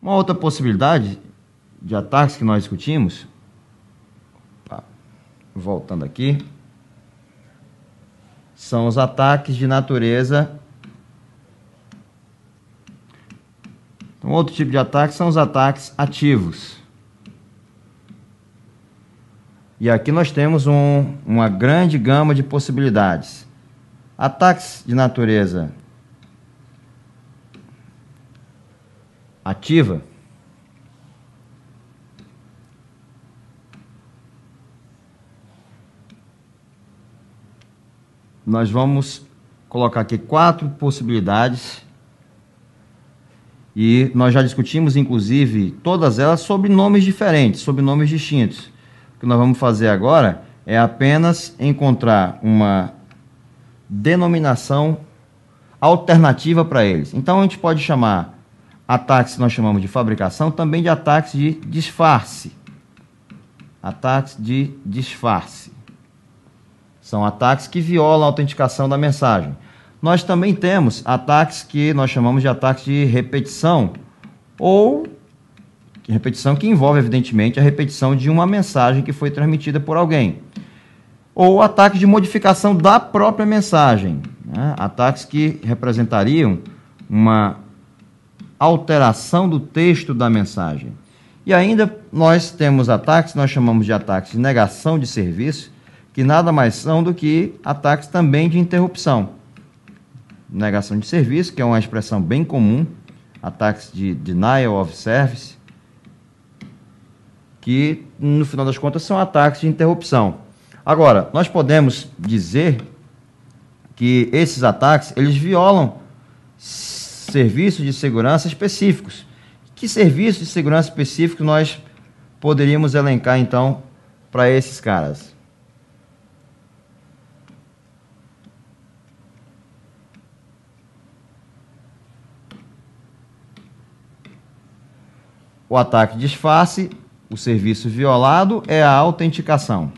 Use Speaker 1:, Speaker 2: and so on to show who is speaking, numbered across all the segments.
Speaker 1: Uma outra possibilidade de ataques que nós discutimos, voltando aqui, são os ataques de natureza. Então, outro tipo de ataque são os ataques ativos. E aqui nós temos uma grande gama de possibilidades. Ataques de natureza ativa nós vamos colocar aqui 4 possibilidades e nós já discutimos inclusive todas elas sob nomes diferentes, sob nomes distintos. O que nós vamos fazer agora é apenas encontrar uma denominação alternativa para eles. Então a gente pode chamar ataques que nós chamamos de fabricação também de ataques de disfarce. Ataques de disfarce. São ataques que violam a autenticação da mensagem. Nós também temos ataques que nós chamamos de ataques de repetição, ou repetição que envolve, evidentemente, a repetição de uma mensagem que foi transmitida por alguém. Ou ataques de modificação da própria mensagem, né? Ataques que representariam uma alteração do texto da mensagem. E ainda nós temos ataques que nós chamamos de ataques de negação de serviço, que nada mais são do que ataques também de interrupção. Negação de serviço, que é uma expressão bem comum, ataques de denial of service, que no final das contas são ataques de interrupção. Agora, nós podemos dizer que esses ataques, eles violam serviços de segurança específicos. Que serviços de segurança específicos nós poderíamos elencar, então, para esses caras? O ataque disfarce, o serviço violado é a autenticação.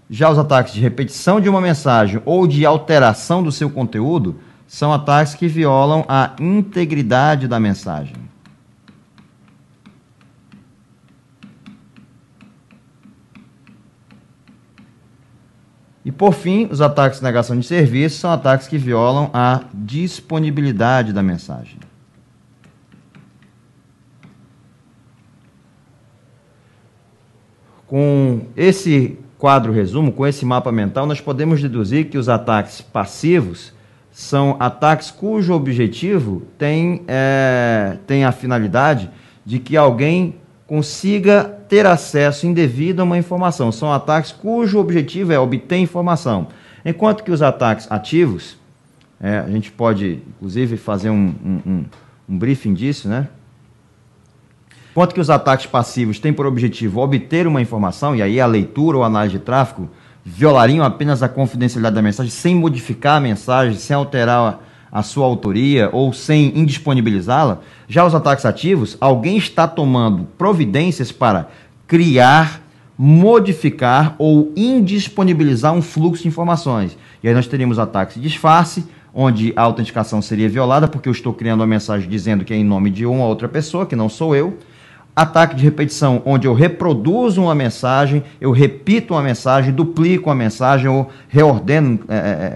Speaker 1: Já os ataques de repetição de uma mensagem ou de alteração do seu conteúdo são ataques que violam a integridade da mensagem. E, por fim, os ataques de negação de serviço são ataques que violam a disponibilidade da mensagem. Com esse quadro resumo, com esse mapa mental, nós podemos deduzir que os ataques passivos são ataques cujo objetivo tem a finalidade de que alguém consiga ter acesso indevido a uma informação. São ataques cujo objetivo é obter informação. Enquanto que os ataques ativos, a gente pode, inclusive, fazer um briefing disso, né? Enquanto que os ataques passivos têm por objetivo obter uma informação, e aí a leitura ou análise de tráfego violariam apenas a confidencialidade da mensagem, sem modificar a mensagem, sem alterar a sua autoria ou sem indisponibilizá-la. Já os ataques ativos, alguém está tomando providências para criar, modificar ou indisponibilizar um fluxo de informações. E aí nós teríamos ataques de disfarce, onde a autenticação seria violada, porque eu estou criando uma mensagem dizendo que é em nome de uma outra pessoa, que não sou eu. Ataque de repetição, onde eu reproduzo uma mensagem, eu repito uma mensagem, duplico uma mensagem, ou reordeno,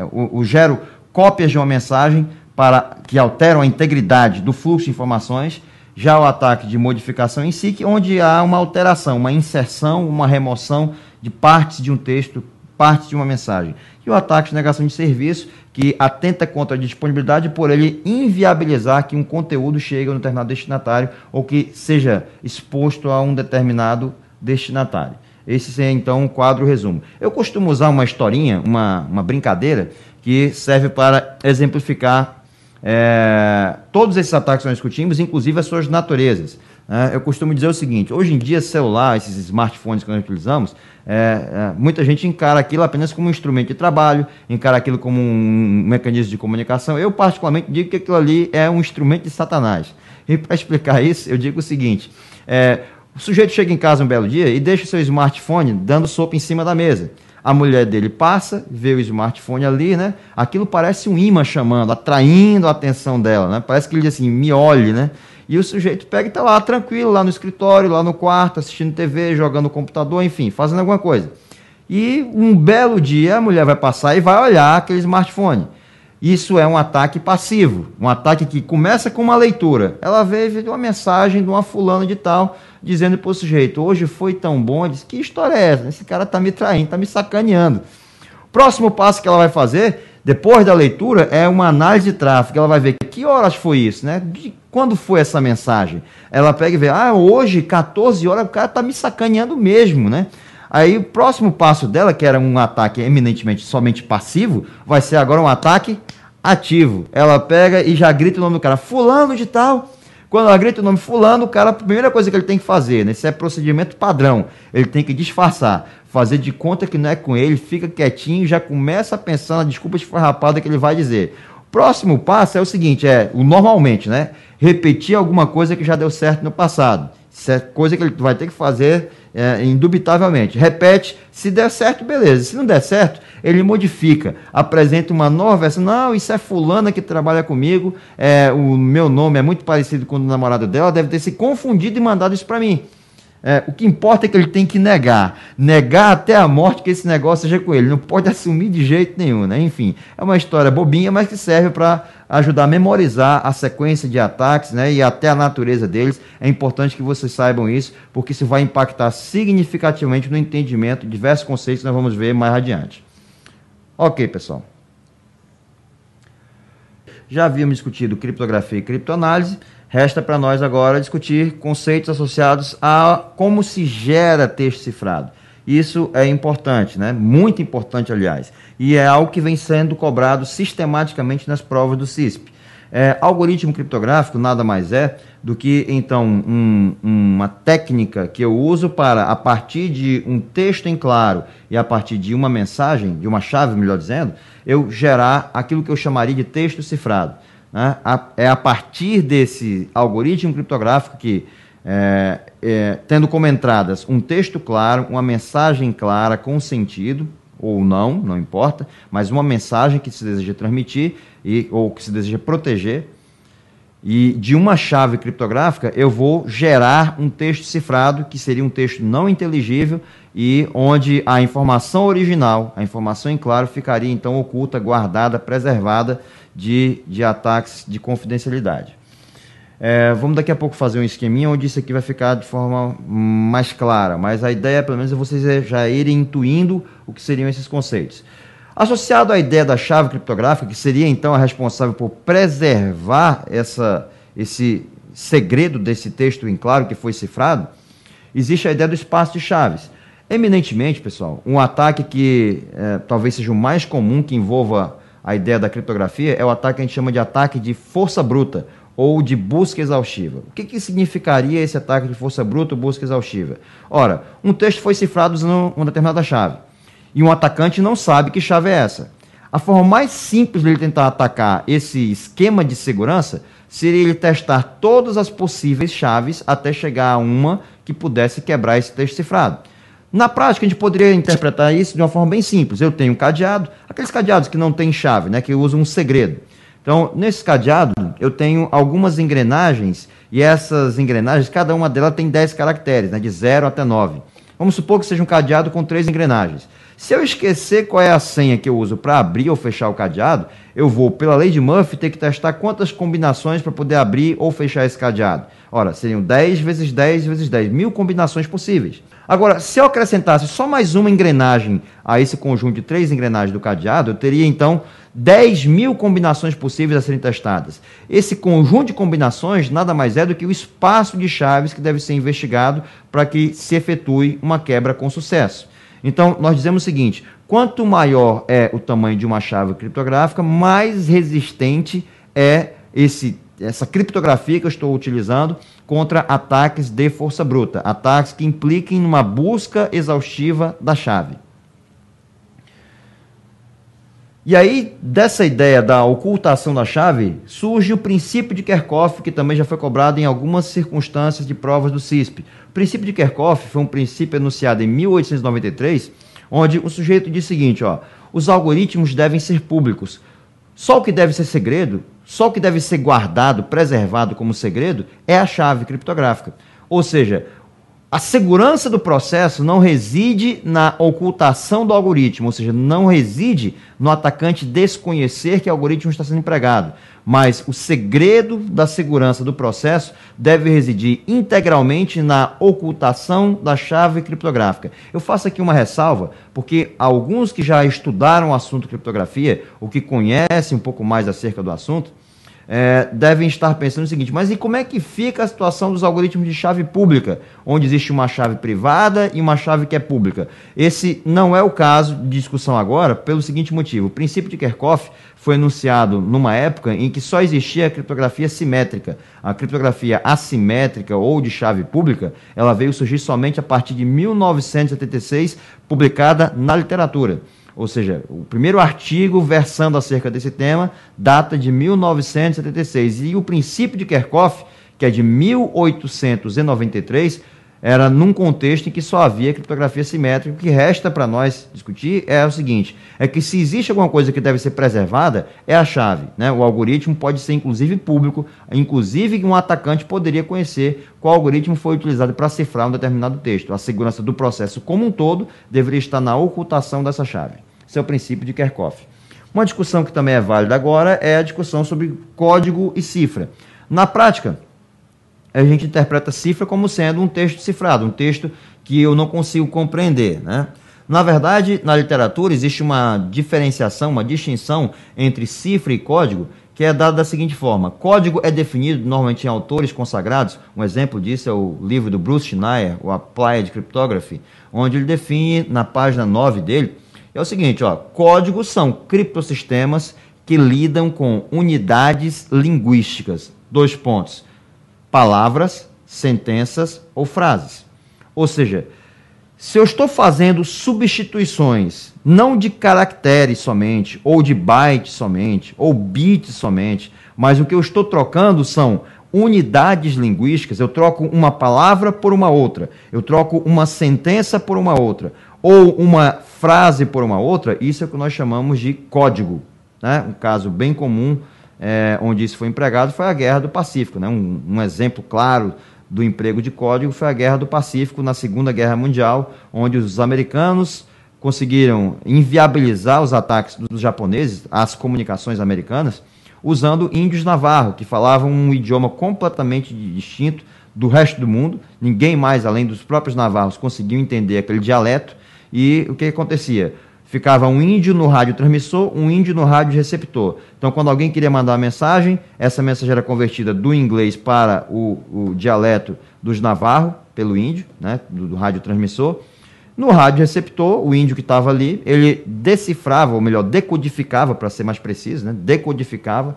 Speaker 1: ou gero cópias de uma mensagem para que alteram a integridade do fluxo de informações. Já o ataque de modificação em si, onde há uma alteração, uma inserção, uma remoção de partes de um texto, partes de uma mensagem. E o ataque de negação de serviço, que atenta contra a disponibilidade por ele inviabilizar que um conteúdo chegue a um determinado destinatário ou que seja exposto a um determinado destinatário. Esse é, então, o quadro resumo. Eu costumo usar uma historinha, uma brincadeira, que serve para exemplificar todos esses ataques que nós discutimos, inclusive as suas naturezas. Eu costumo dizer o seguinte: hoje em dia, celular, esses smartphones que nós utilizamos, muita gente encara aquilo apenas como um instrumento de trabalho, encara aquilo como um mecanismo de comunicação. Eu, particularmente, digo que aquilo ali é um instrumento de Satanás. E, para explicar isso, eu digo o seguinte: o sujeito chega em casa um belo dia e deixa o seu smartphone dando sopa em cima da mesa. A mulher dele passa, vê o smartphone ali, né? Aquilo parece um imã chamando, atraindo a atenção dela, né? Parece que ele diz assim, me olhe, né? E o sujeito pega e tá lá, tranquilo, lá no escritório, lá no quarto, assistindo TV, jogando no computador, enfim, fazendo alguma coisa. E um belo dia a mulher vai passar e vai olhar aquele smartphone. Isso é um ataque passivo, um ataque que começa com uma leitura. Ela vê uma mensagem de uma fulana de tal, dizendo para o sujeito, hoje foi tão bom, diz, que história é essa? Esse cara está me traindo, está me sacaneando. O próximo passo que ela vai fazer, depois da leitura, é uma análise de tráfego. Ela vai ver que horas foi isso, né? Quando foi essa mensagem? Ela pega e vê, hoje, 14 horas, o cara está me sacaneando mesmo, né? Aí o próximo passo dela, que era um ataque eminentemente somente passivo, vai ser agora um ataque ativo. Ela pega e já grita o nome do cara, fulano de tal. Quando ela grita o nome fulano, o cara, a primeira coisa que ele tem que fazer, né? Esse é procedimento padrão, ele tem que disfarçar, fazer de conta que não é com ele, fica quietinho e já começa a pensar na desculpa esfarrapada que ele vai dizer. O próximo passo é o seguinte, normalmente, né? Repetir alguma coisa que já deu certo no passado. Isso é coisa que ele vai ter que fazer indubitavelmente. Repete, se der certo, beleza. Se não der certo, ele modifica, apresenta uma nova versão. Não, isso é fulana que trabalha comigo, o meu nome é muito parecido com o do namorado dela, deve ter se confundido e mandado isso para mim. O que importa é que ele tem que negar até a morte que esse negócio seja com ele, não pode assumir de jeito nenhum, né? Enfim, é uma história bobinha, mas que serve para ajudar a memorizar a sequência de ataques, né? E até a natureza deles. É importante que vocês saibam isso, porque isso vai impactar significativamente no entendimento de diversos conceitos que nós vamos ver mais adiante. Ok, pessoal. Já havíamos discutido criptografia e criptoanálise. Resta para nós agora discutir conceitos associados a como se gera texto cifrado. Isso é importante, né? Muito importante, aliás. E é algo que vem sendo cobrado sistematicamente nas provas do CISP. Algoritmo criptográfico nada mais é do que, então, uma técnica que eu uso para, a partir de um texto em claro e a partir de uma mensagem, de uma chave, melhor dizendo, eu gerar aquilo que eu chamaria de texto cifrado. Né? É a partir desse algoritmo criptográfico que, tendo como entradas um texto claro, uma mensagem clara com sentido, ou não importa, mas uma mensagem que se deseja transmitir ou que se deseja proteger, e de uma chave criptográfica eu vou gerar um texto cifrado, que seria um texto não inteligível, e onde a informação original, a informação em claro, ficaria então oculta, guardada, preservada de ataques de confidencialidade. Vamos daqui a pouco fazer um esqueminha onde isso aqui vai ficar de forma mais clara, mas a ideia, pelo menos, é vocês já irem intuindo o que seriam esses conceitos. Associado à ideia da chave criptográfica, que seria então a responsável por preservar esse segredo desse texto em claro que foi cifrado, existe a ideia do espaço de chaves. Eminentemente, pessoal, um ataque que talvez seja o mais comum que envolva a ideia da criptografia é o ataque que a gente chama de ataque de força bruta, ou de busca exaustiva. O que significaria esse ataque de força bruta ou busca exaustiva? Ora, um texto foi cifrado usando uma determinada chave, e um atacante não sabe que chave é essa. A forma mais simples de ele tentar atacar esse esquema de segurança seria ele testar todas as possíveis chaves até chegar a uma que pudesse quebrar esse texto cifrado. Na prática, a gente poderia interpretar isso de uma forma bem simples. Eu tenho um cadeado, aqueles cadeados que não têm chave, né, que usam um segredo. Então, nesse cadeado, eu tenho algumas engrenagens, e essas engrenagens, cada uma delas tem 10 caracteres, né, de 0 até 9. Vamos supor que seja um cadeado com 3 engrenagens. Se eu esquecer qual é a senha que eu uso para abrir ou fechar o cadeado, eu vou, pela lei de Murphy, ter que testar quantas combinações para poder abrir ou fechar esse cadeado. Ora, seriam 10 vezes 10 vezes 10, 1000 combinações possíveis. Agora, se eu acrescentasse só mais uma engrenagem a esse conjunto de 3 engrenagens do cadeado, eu teria, então, 10.000 combinações possíveis a serem testadas. Esse conjunto de combinações nada mais é do que o espaço de chaves que deve ser investigado para que se efetue uma quebra com sucesso. Então, nós dizemos o seguinte: quanto maior é o tamanho de uma chave criptográfica, mais resistente é essa criptografia que eu estou utilizando contra ataques de força bruta, ataques que impliquem numa busca exaustiva da chave. E aí, dessa ideia da ocultação da chave, surge o princípio de Kerckhoff, que também já foi cobrado em algumas circunstâncias de provas do CISP. O princípio de Kerckhoff foi um princípio enunciado em 1893, onde o sujeito diz o seguinte, ó, os algoritmos devem ser públicos. Só o que deve ser segredo, só o que deve ser guardado, preservado como segredo, é a chave criptográfica. Ou seja, a segurança do processo não reside na ocultação do algoritmo, ou seja, não reside no atacante desconhecer que o algoritmo está sendo empregado, mas o segredo da segurança do processo deve residir integralmente na ocultação da chave criptográfica. Eu faço aqui uma ressalva, porque alguns que já estudaram o assunto criptografia, ou que conhecem um pouco mais acerca do assunto, devem estar pensando o seguinte, mas e como é que fica a situação dos algoritmos de chave pública, onde existe uma chave privada e uma chave que é pública? Esse não é o caso de discussão agora, pelo seguinte motivo. O princípio de Kerckhoff foi enunciado numa época em que só existia a criptografia simétrica. A criptografia assimétrica ou de chave pública, ela veio surgir somente a partir de 1976, publicada na literatura. Ou seja, o primeiro artigo versando acerca desse tema data de 1976. E o princípio de Kerckhoff, que é de 1893, era num contexto em que só havia criptografia simétrica. O que resta para nós discutir é o seguinte, é que se existe alguma coisa que deve ser preservada, é a chave, né? O algoritmo pode ser inclusive público, inclusive um atacante poderia conhecer qual algoritmo foi utilizado para cifrar um determinado texto. A segurança do processo como um todo deveria estar na ocultação dessa chave. Esse é o princípio de Kerckhoff. Uma discussão que também é válida agora é a discussão sobre código e cifra. Na prática, a gente interpreta cifra como sendo um texto cifrado, um texto que eu não consigo compreender, né? Na verdade, na literatura existe uma diferenciação, uma distinção entre cifra e código, que é dada da seguinte forma. Código é definido normalmente em autores consagrados. Um exemplo disso é o livro do Bruce Schneier, o Applied Cryptography, onde ele define, na página 9 dele, é o seguinte, ó, códigos são criptossistemas que lidam com unidades linguísticas. 2 pontos. Palavras, sentenças ou frases. Ou seja, se eu estou fazendo substituições, não de caracteres somente, ou de bytes somente, ou bits somente, mas o que eu estou trocando são unidades linguísticas, eu troco uma palavra por uma outra, eu troco uma sentença por uma outra, ou uma frase por uma outra, isso é o que nós chamamos de código, né? Um caso bem comum onde isso foi empregado foi a Guerra do Pacífico, né? Um exemplo claro do emprego de código foi a Guerra do Pacífico na Segunda Guerra Mundial, onde os americanos conseguiram inviabilizar os ataques dos japoneses às comunicações americanas, usando índios navarro, que falavam um idioma completamente distinto do resto do mundo. Ninguém mais, além dos próprios navarros, conseguiu entender aquele dialeto. E o que acontecia? Ficava um índio no radiotransmissor, um índio no radioreceptor. Então, quando alguém queria mandar uma mensagem, essa mensagem era convertida do inglês para o dialeto dos navarros, pelo índio, né, do radiotransmissor. No radioreceptor, o índio que estava ali, ele decifrava, ou melhor, decodificava, para ser mais preciso, né, decodificava,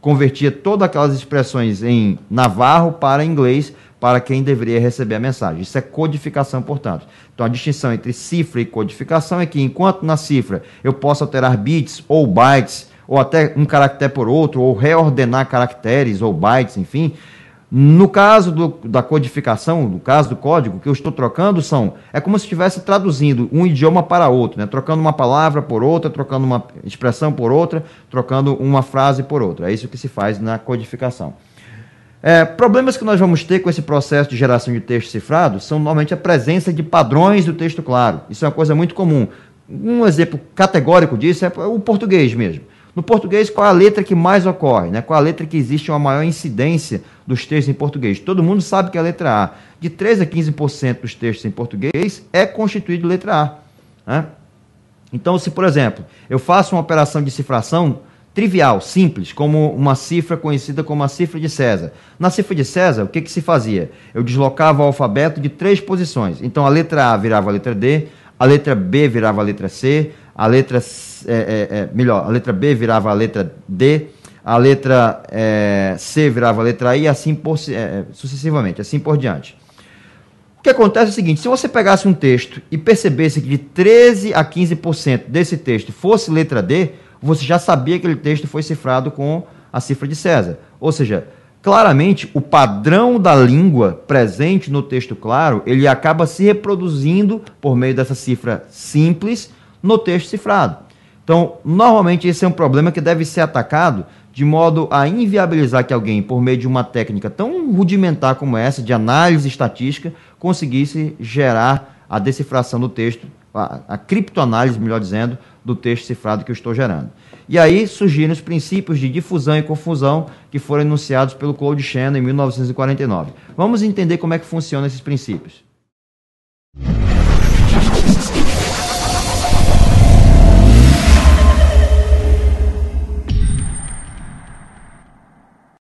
Speaker 1: convertia todas aquelas expressões em navarro para inglês, para quem deveria receber a mensagem. Isso é codificação, portanto. Então, a distinção entre cifra e codificação é que, enquanto na cifra eu posso alterar bits ou bytes, ou até um caractere por outro, ou reordenar caracteres ou bytes, enfim, no caso da codificação, no caso do código, o que eu estou trocando é como se estivesse traduzindo um idioma para outro, né? Trocando uma palavra por outra, trocando uma expressão por outra, trocando uma frase por outra. É isso que se faz na codificação. Problemas que nós vamos ter com esse processo de geração de texto cifrado são normalmente a presença de padrões do texto claro. Isso é uma coisa muito comum. Um exemplo categórico disso é o português mesmo. No português, qual é a letra que mais ocorre, né? Qual é a letra que existe uma maior incidência dos textos em português? Todo mundo sabe que é a letra A. De 13% a 15% dos textos em português é constituído de letra A, né? Então, se, por exemplo, eu faço uma operação de cifração trivial, simples, como uma cifra conhecida como a cifra de César. Na cifra de César, o que se fazia? Eu deslocava o alfabeto de 3 posições. Então, a letra A virava a letra D, a letra B virava a letra C, a letra B virava a letra D, a letra C virava a letra I, e assim sucessivamente, assim por diante. O que acontece é o seguinte, se você pegasse um texto e percebesse que de 13% a 15% desse texto fosse letra D, você já sabia que aquele texto foi cifrado com a cifra de César. Ou seja, claramente o padrão da língua presente no texto claro, ele acaba se reproduzindo por meio dessa cifra simples no texto cifrado. Então, normalmente esse é um problema que deve ser atacado de modo a inviabilizar que alguém, por meio de uma técnica tão rudimentar como essa, de análise estatística, conseguisse gerar a decifração do texto, a criptoanálise, melhor dizendo, do texto cifrado que eu estou gerando. E aí surgiram os princípios de difusão e confusão que foram enunciados pelo Claude Shannon em 1949. Vamos entender como é que funcionam esses princípios.